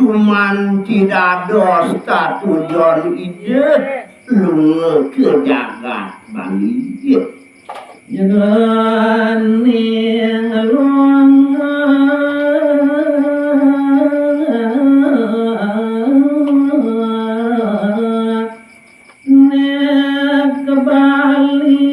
Guman tidak dosta tujuan ide lunga ke jagat Bali jalan yang lunga nek ke Bali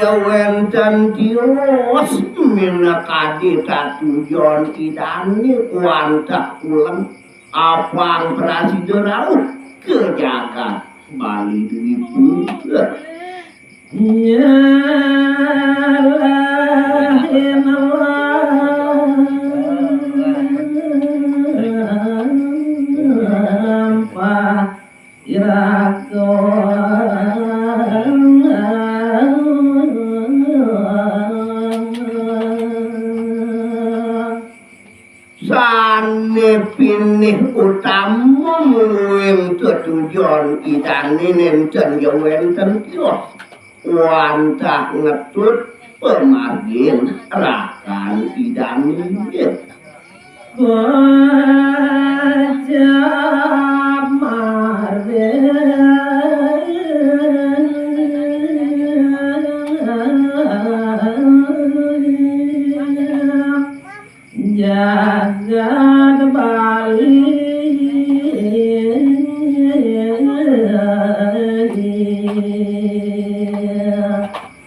yawen dan tios minakadi tatujon idani wanta ulang apang prasidorau ke jagat Bali Dwi ya pinih utama yang tujuan idane nenten yawen tentu wantah ngetut pemargin rakan idane wajah margen jagat Bali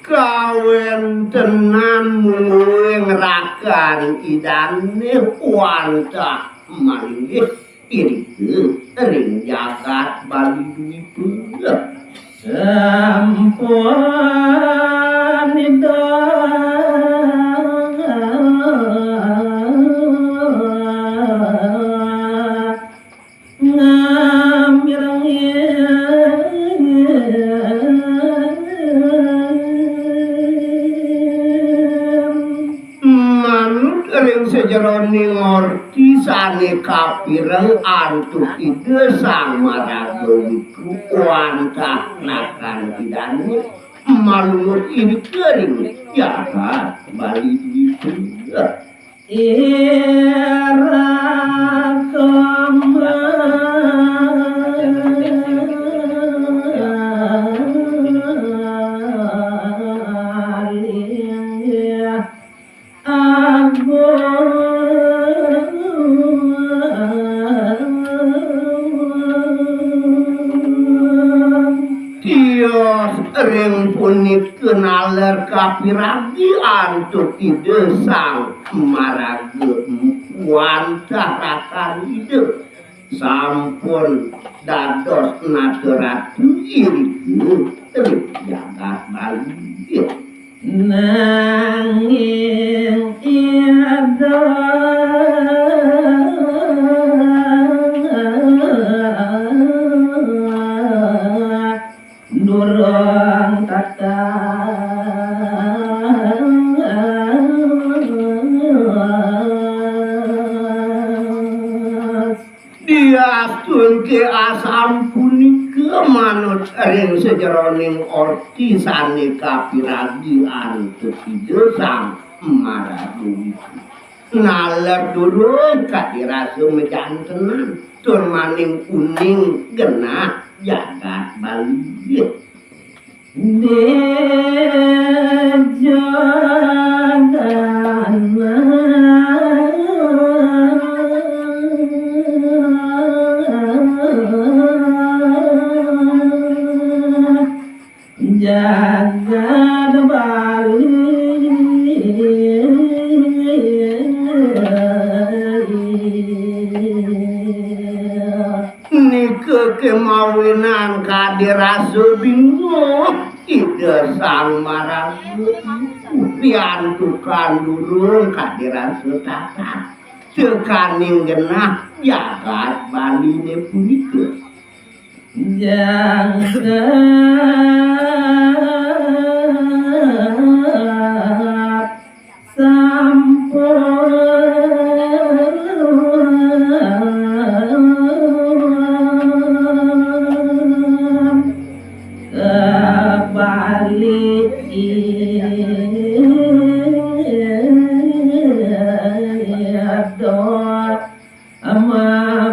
kawen tenan muing rakan idane wanta manggih iriku ring jagat Bali Dwi sampun sejeroni ngorti sane kapireng antuk ide sang maragowiku wantah nakan idane malungut ini kering jagat Bali Dwi era ring punik kenaler kapiragi antuk ide sang marage wantah rakan ide sampun dados nageratu iriku jagat Bali nanging iada durang tata diastun ke asam punika manut ring sejeroning orti sane kapiragi antuk ide sang maragung naler durung kadirasu mejantenan tur maning kuning genah jagat Bali jagat Bali nike kemawinan kadirasu bingung ide sang maragu piantukan durung kadiran setata tekaning genah jagat baline punika jagat sampun kebalik dot amamargo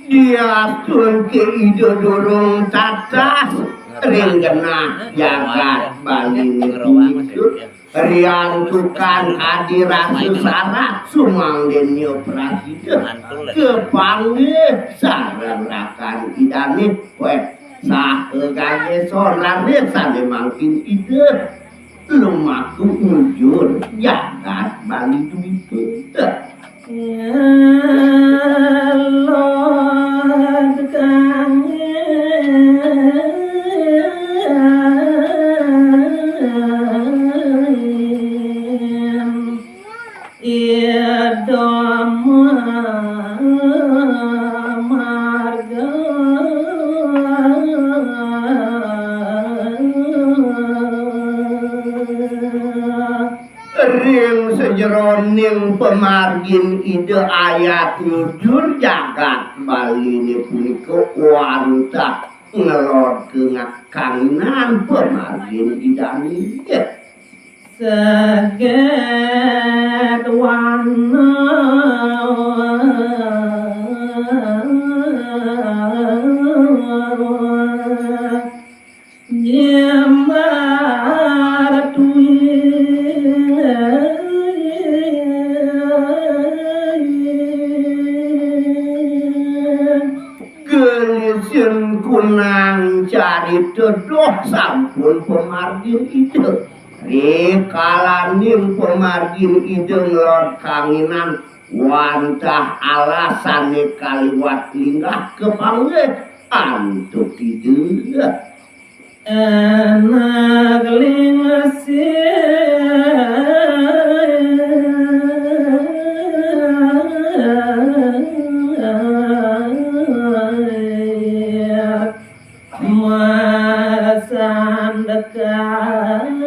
diatur ke ide dorong tatas ringgena jagat bali riantukan hadirat sesara sumangdenyo presiden kepanggih sareng rakan idane weh sahegage sorane sane mangkin ide lumaku mujur jagat bali duite Lord kangen idama marga ring sejeroning pemargin ide ayat jujur jagat baline punika wantah ngelor kanginan pemargin idani seget wana nyemar gelisin kunang cari dodoh sampun pemargin ide rikalaning pemargin ide ngelor kanginan wantah alasane kaliwat linggah kepanggih antuk ide enak lingasir masan dekat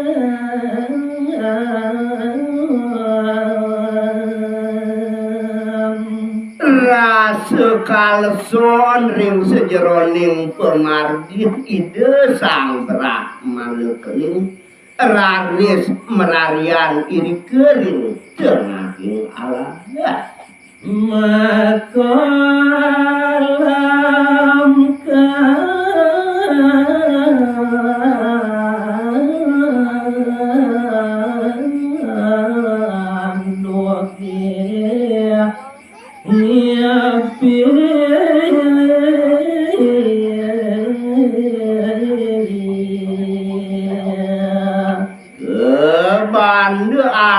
rasa kaleson ring sejeroning pemargin ide sang Brahmana keling raris merarian iri kering tengahing alaga makalam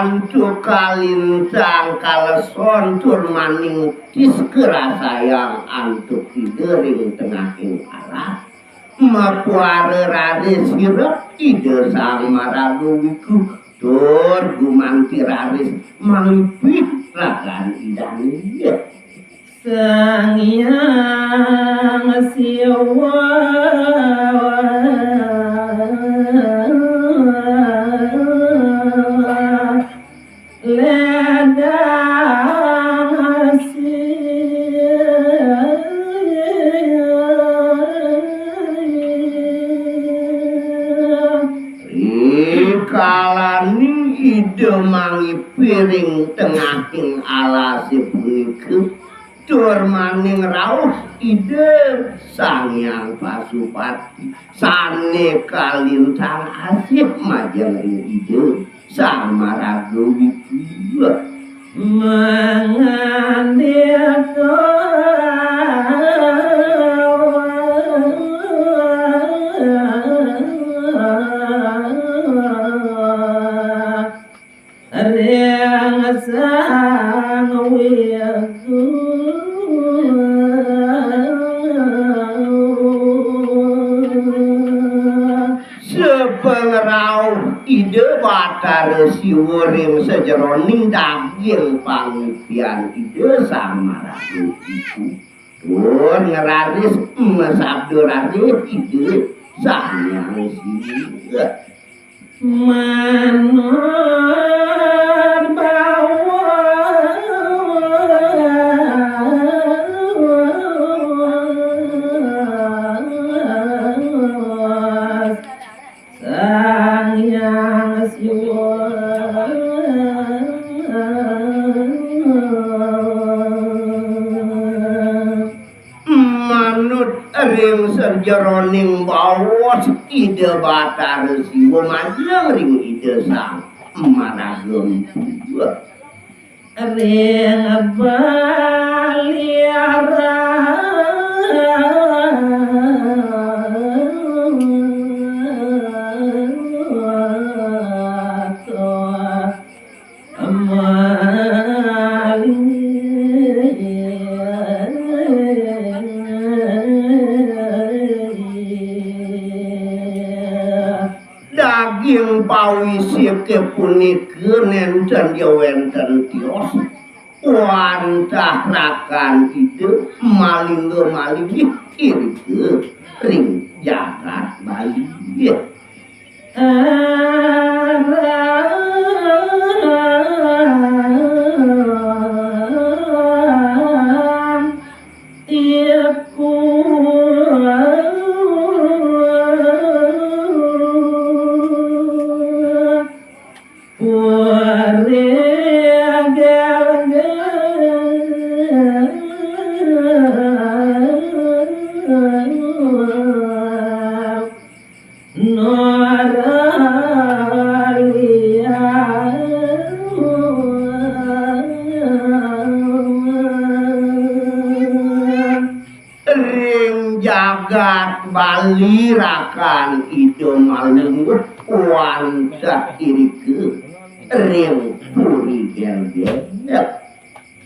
antuk kalintang kaleson turmaning kis kerasayang antuk tidering tengahing alas mapuare raris hirep ide sang maragu wiku tur gumanti raris mangpih ragan idani sang yang siwa kalaning ide mangi piring tengahing alase punika tur maning rawuh ide Sangyang Pasupati sane kalintang asih majeng ide sang maraga wiku mangandika sang ide Batara Siwa ring sejeroning daging pangipian ide sama ragu iku tur ngeraris sabdo raris ide sanyang siwa manor bawas sanyang siwa manut ring sejeroning bawas ide Batara Siwa majeng ring ide sang managem ring baliara daging pawisi kepunikeun enten wenten tios wantah rakan ide malingge kirikeun ring jagat Bali jagat Bali rakan ido malungguh wantah irikeun ring puri gel